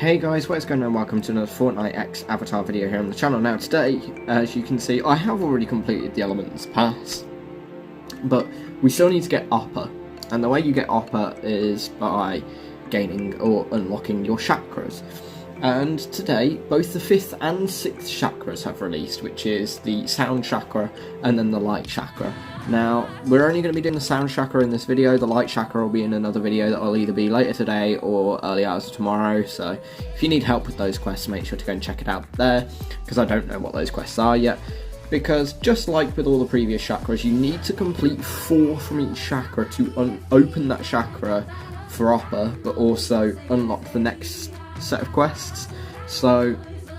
Hey guys, what is going on? Welcome to another Fortnite X Avatar video here on the channel. Now today, as you can see, I have already completed the Elements Pass, but we still need to get Upper, and the way you get Upper is by gaining or unlocking your chakras. And today, both the 5th and 6th chakras have released, which is the Sound Chakra and then the Light Chakra. Now, we're only going to be doing the Sound Chakra in this video. The Light Chakra will be in another video that will either be later today or early hours of tomorrow. So if you need help with those quests, make sure to go and check it out there, because I don't know what those quests are yet. Because just like with all the previous chakras, you need to complete 4 from each chakra to open that chakra for Upper, but also unlock the next set of quests. So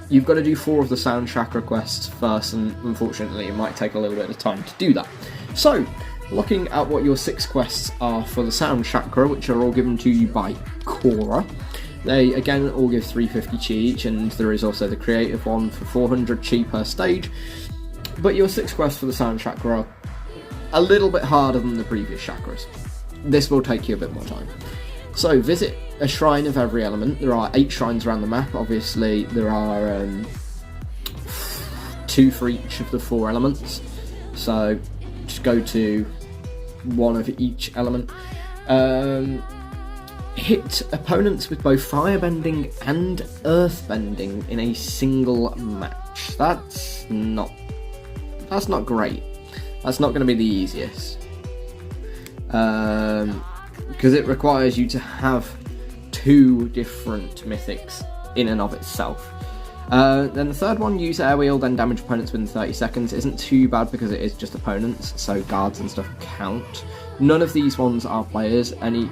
you've got to do 4 of the Sound Chakra quests first, and unfortunately it might take a little bit of time to do that. So, looking at what your 6 quests are for the Sound Chakra, which are all given to you by Cora. They again all give 350 chi each, and there is also the creative one for 400 chi per stage. But your 6 quests for the Sound Chakra are a little bit harder than the previous chakras. This will take you a bit more time. So, visit a shrine of every element. There are 8 shrines around the map. Obviously, there are 2 for each of the 4 elements. So, just go to one of each element. Hit opponents with both firebending and earthbending in a single match. That's not great. That's not going to be the easiest. Because it requires you to have 2 different mythics in and of itself. Then the third one, use air wheel, then damage opponents within 30 seconds. Isn't too bad because it is just opponents, so guards and stuff count. None of these ones are players. Any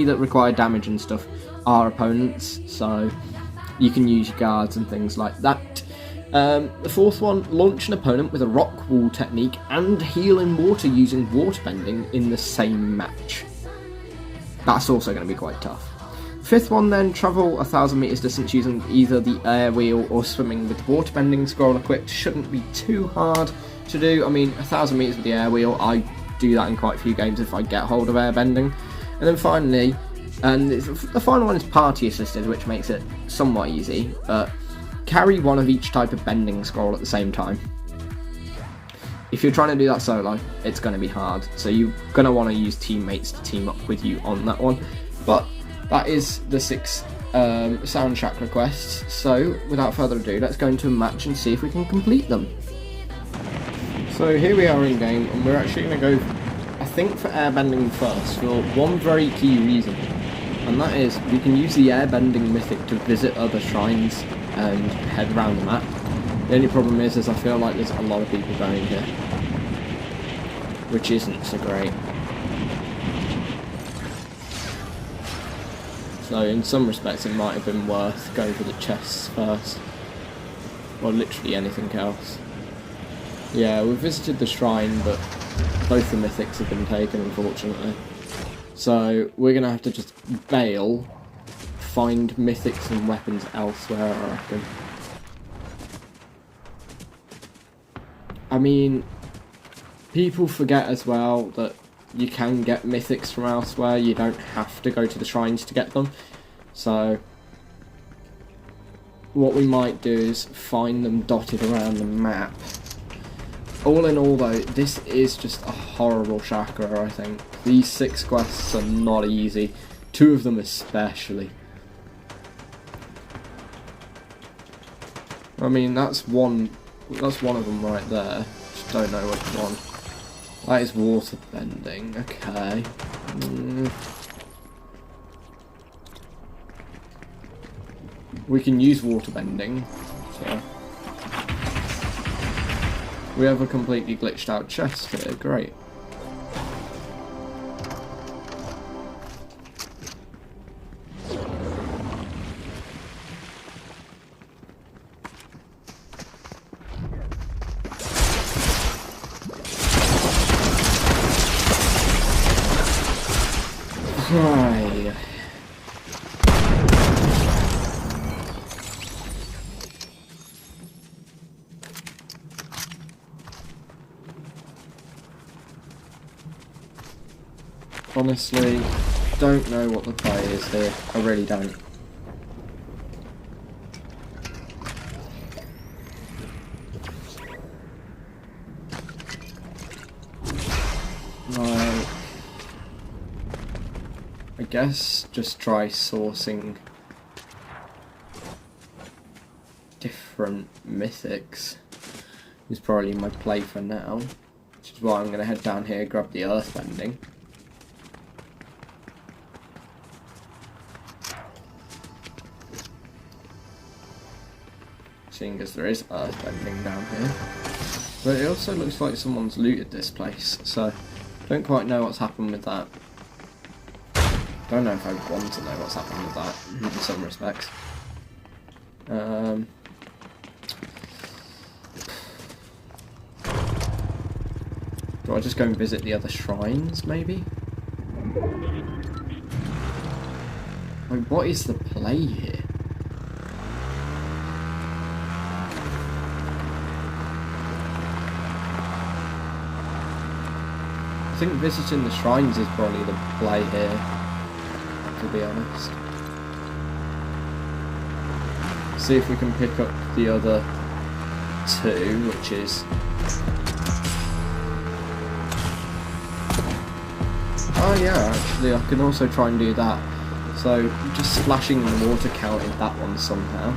that require damage and stuff are opponents, so you can use guards and things like that. The 4th one, launch an opponent with a rock wall technique and heal in water using water bending in the same match. That's also going to be quite tough. 5th one then, travel 1,000 meters distance using either the air wheel or swimming with the water bending scroll equipped. Shouldn't be too hard to do. I mean, 1,000 meters with the air wheel, I do that in quite a few games if I get hold of air bending. And then finally, and the final one is party assisted, which makes it somewhat easy, but carry one of each type of bending scroll at the same time. If you're trying to do that solo, it's going to be hard, so you're going to want to use teammates to team up with you on that one. But that is the 6 Sound Chakra quests, so without further ado, let's go into a match and see if we can complete them. So here we are in game, and we're actually going to go, I think, for airbending first, for one very key reason, and that is we can use the airbending mythic to visit other shrines and head around the map. The only problem is I feel like there's a lot of people going here, which isn't so great. So in some respects it might have been worth going for the chests first, or literally anything else. Yeah, we visited the shrine, but both the mythics have been taken, unfortunately. So we're going to have to just bail, find mythics and weapons elsewhere, I reckon. I mean, people forget as well that you can get mythics from elsewhere. You don't have to go to the shrines to get them. So what we might do is find them dotted around the map. All in all though, this is just a horrible chakra, I think. These 6 quests are not easy. 2 of them especially. I mean, that's one of them right there. Just don't know which one. That is water bending, okay. We can use water bending, so. We have a completely glitched out chest here, great. Hi. Honestly, don't know what the play is here. I really don't. guess just try sourcing different mythics is probably my play for now, which is why I'm going to head down here, grab the earthbending. Seeing as there is earthbending down here. But it also looks like someone's looted this place, so don't quite know what's happened with that. Don't know if I want to know what's happened with that, in some respects. Do I just go and visit the other shrines, maybe? Like, what is the play here? I think visiting the shrines is probably the play here, to be honest. See if we can pick up the other two, which is... Oh yeah, actually I can also try and do that. So, just splashing the water counted that one somehow.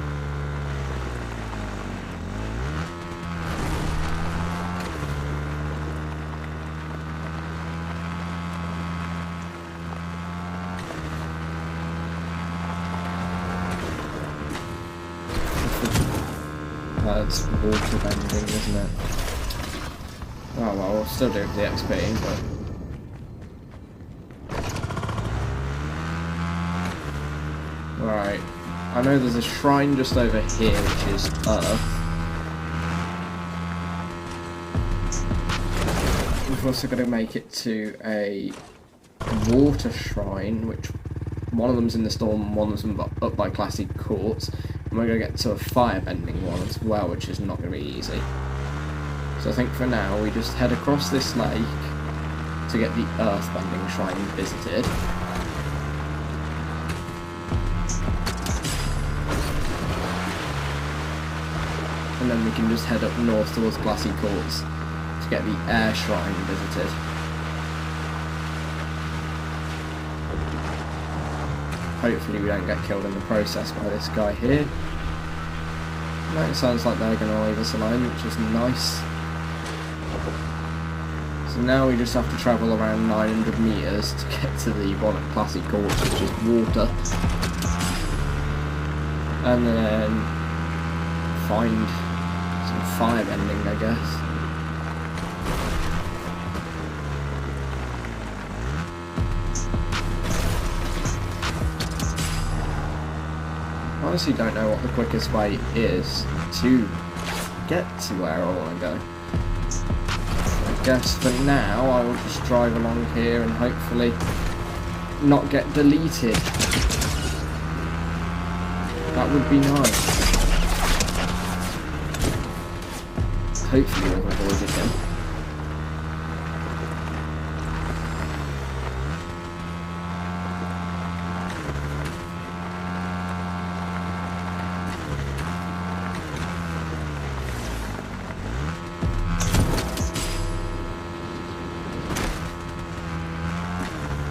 It's water bending, isn't it? Oh well, we'll still do it for the XP, but... Right, I know there's a shrine just over here, which is Earth. We've also got to make it to a water shrine, which one of them's in the storm and one of them's up by Classic Courts. And we're going to get to a firebending one as well, which is not going to be easy. So I think for now we just head across this lake to get the earthbending shrine visited. And then we can just head up north towards Glassy Courts to get the air shrine visited. Hopefully we don't get killed in the process by this guy here. No, it sounds like they're going to leave us alone, which is nice. So now we just have to travel around 900 meters to get to the one at Classic Courts, which is water. And then find some firebending, I guess. I honestly don't know what the quickest way is to get to where I want to go. I guess for now I will just drive along here and hopefully not get deleted. That would be nice. Hopefully we've avoided him.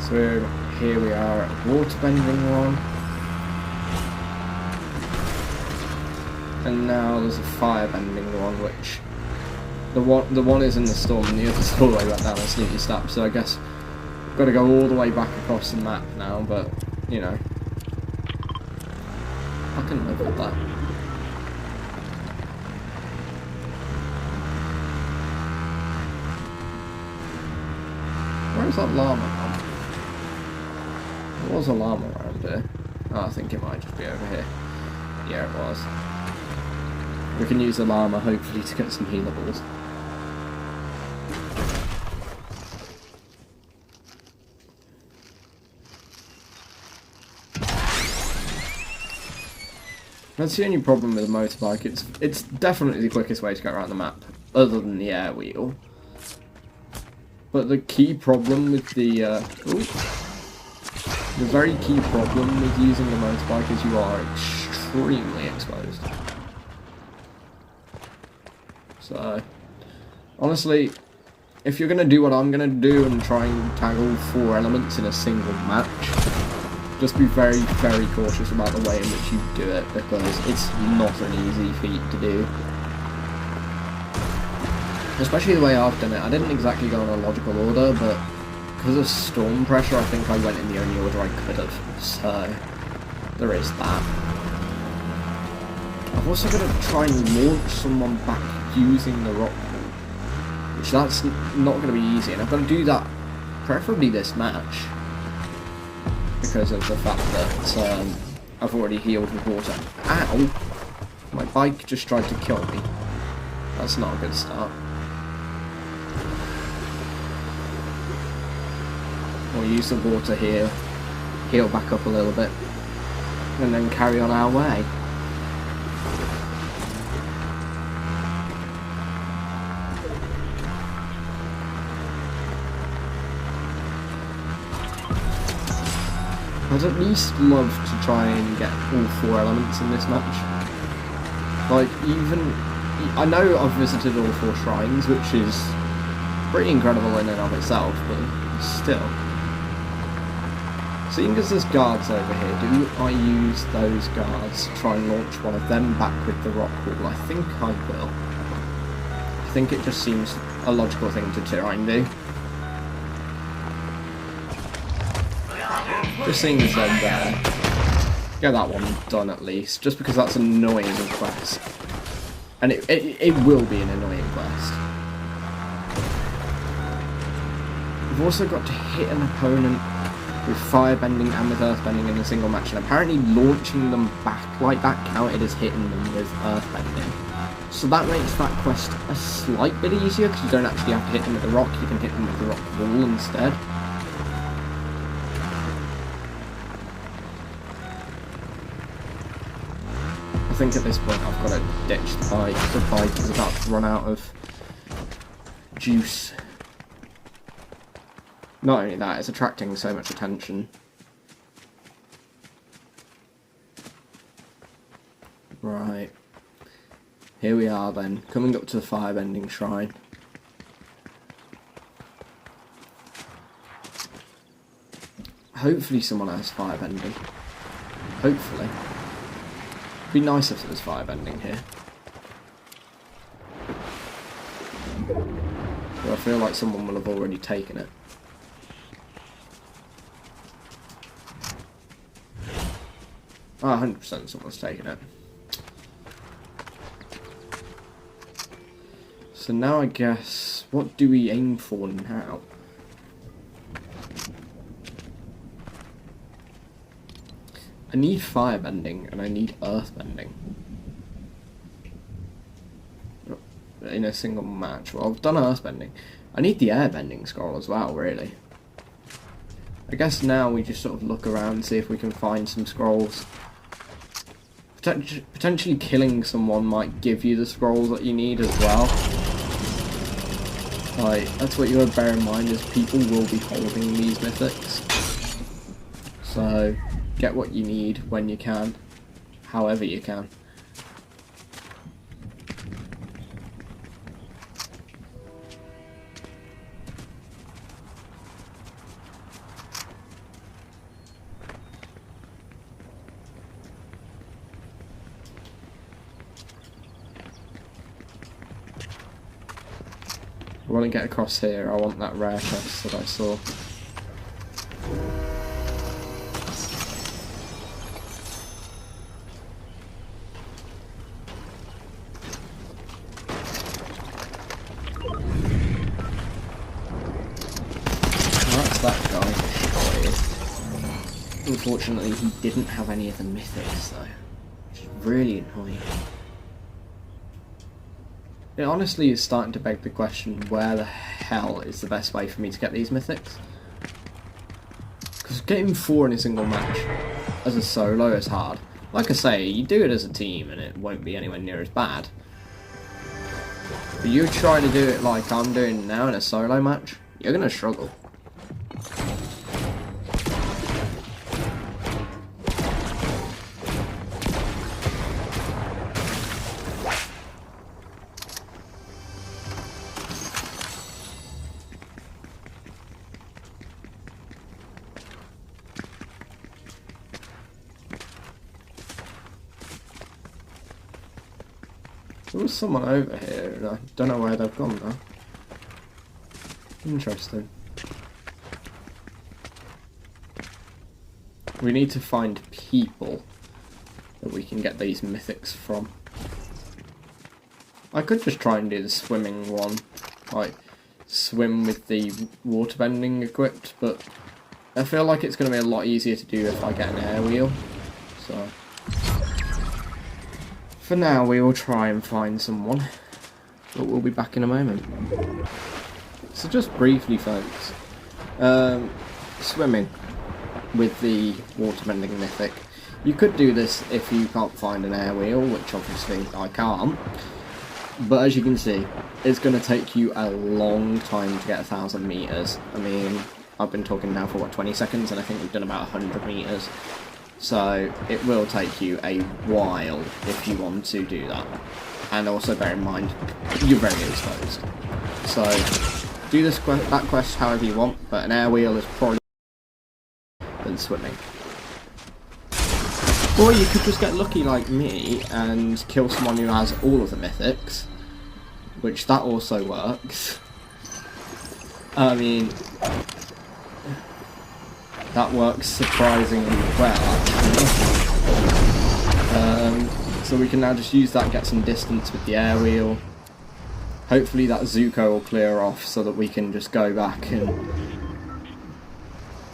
So here we are at waterbending one, and now there's a firebending one, which the one is in the storm and the other's all the way back down the sneaky step. So I guess I've got to go all the way back across the map now, but you know, I can live with that. Where's that llama gone? There was a llama around here. Oh, I think it might just be over here. Yeah, it was. We can use the llama, hopefully, to get some healables. That's the only problem with a motorbike. It's definitely the quickest way to get around the map, other than the air wheel. But the key problem with the very key problem with using the motorbike is you are extremely exposed. So, honestly, if you're going to do what I'm going to do and try and tag all 4 elements in a single match, just be very, very cautious about the way in which you do it, because it's not an easy feat to do. Especially the way I've done it. I didn't exactly go in a logical order, but because of storm pressure, I think I went in the only order I could have. So, there is that. I've also got to try and launch someone back using the rock wall, which that's not going to be easy, and I've got to do that preferably this match, because of the fact that I've already healed with water. Ow! My bike just tried to kill me. That's not a good start. We'll use the water here, heal back up a little bit, and then carry on our way. I'd at least love to try and get all 4 elements in this match. Like, I know I've visited all 4 shrines, which is pretty incredible in and of itself, but still. Seeing as there's guards over here, do I use those guards to try and launch one of them back with the rock wall? I think I will. I think it just seems a logical thing to try and do. Just seeing as they're there. Get that one done at least, just because that's an annoying quest. And it will be an annoying quest. We've also got to hit an opponent with firebending and with earthbending in a single match, and apparently launching them back like that counted as hitting them with earthbending. So that makes that quest a slight bit easier, because you don't actually have to hit them with the rock, you can hit them with the rock wall instead. I think at this point I've got to ditch the bike. The bike is about to run out of juice. Not only that, it's attracting so much attention. Right. Here we are then, coming up to the firebending shrine. Hopefully someone has firebending. Hopefully. It'd be nice if there was firebending here. But I feel like someone will have already taken it. Oh, 100% someone's taken it. So now I guess, what do we aim for now? I need firebending and I need earthbending in a single match. Well, I've done earthbending. I need the airbending scroll as well, really. I guess now we just sort of look around and see if we can find some scrolls. Potentially killing someone might give you the scrolls that you need as well. Like, that's what you gotta bear in mind, is people will be holding these mythics. So, get what you need when you can, however you can. I want to get across here. I want that rare chest that I saw. That's that guy destroyed. Unfortunately, he didn't have any of the mythics though, which is really annoying. It honestly is starting to beg the question, where the hell is the best way for me to get these mythics? Because getting 4 in a single match as a solo is hard. Like I say, you do it as a team and it won't be anywhere near as bad. But you try to do it like I'm doing now in a solo match, you're going to struggle. There was someone over here, and I don't know where they've gone now. Interesting. We need to find people that we can get these mythics from. I could just try and do the swimming one, like swim with the water bending equipped, but I feel like it's going to be a lot easier to do if I get an air wheel. So for now we will try and find someone, but we'll be back in a moment. So just briefly folks, swimming with the waterbending mythic. You could do this if you can't find an air wheel, which obviously I can't. But as you can see, it's going to take you a long time to get 1,000 meters. I mean, I've been talking now for what, 20 seconds, and I think we've done about 100 meters. So it will take you a while if you want to do that. And also bear in mind, you're very exposed. So do that quest however you want, but an air wheel is probably than swimming. Or you could just get lucky like me and kill someone who has all of the mythics, which that also works. I mean, that works surprisingly well actually. So we can now just use that, get some distance with the air wheel. Hopefully that Zuko will clear off so that we can just go back and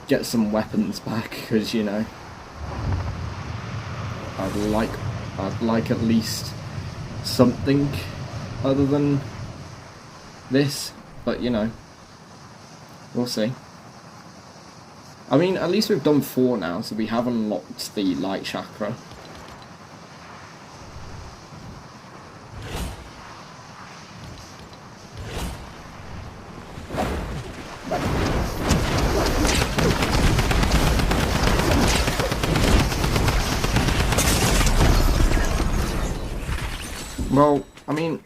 get some weapons back, because you know, I'd like at least something other than this, but you know, we'll see. I mean, at least we've done 4 now, so we have unlocked the light chakra. Well, I mean,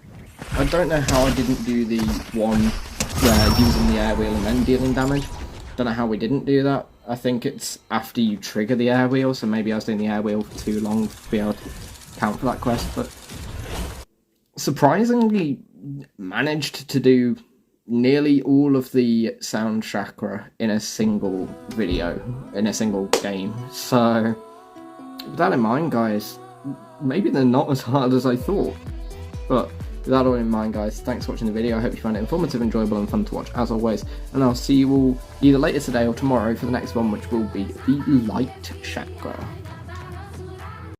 I don't know how I didn't do the one where using the air wheel and then dealing damage. Don't know how we didn't do that. I think it's after you trigger the air wheel, so maybe I was doing the air wheel for too long to be able to count for that quest, but surprisingly managed to do nearly all of the Sound Chakra in a single video, in a single game. So with that in mind, guys, maybe they're not as hard as I thought. But with that all in mind, guys, thanks for watching the video. I hope you found it informative, enjoyable and fun to watch as always. And I'll see you all either later today or tomorrow for the next one, which will be the Light Chakra.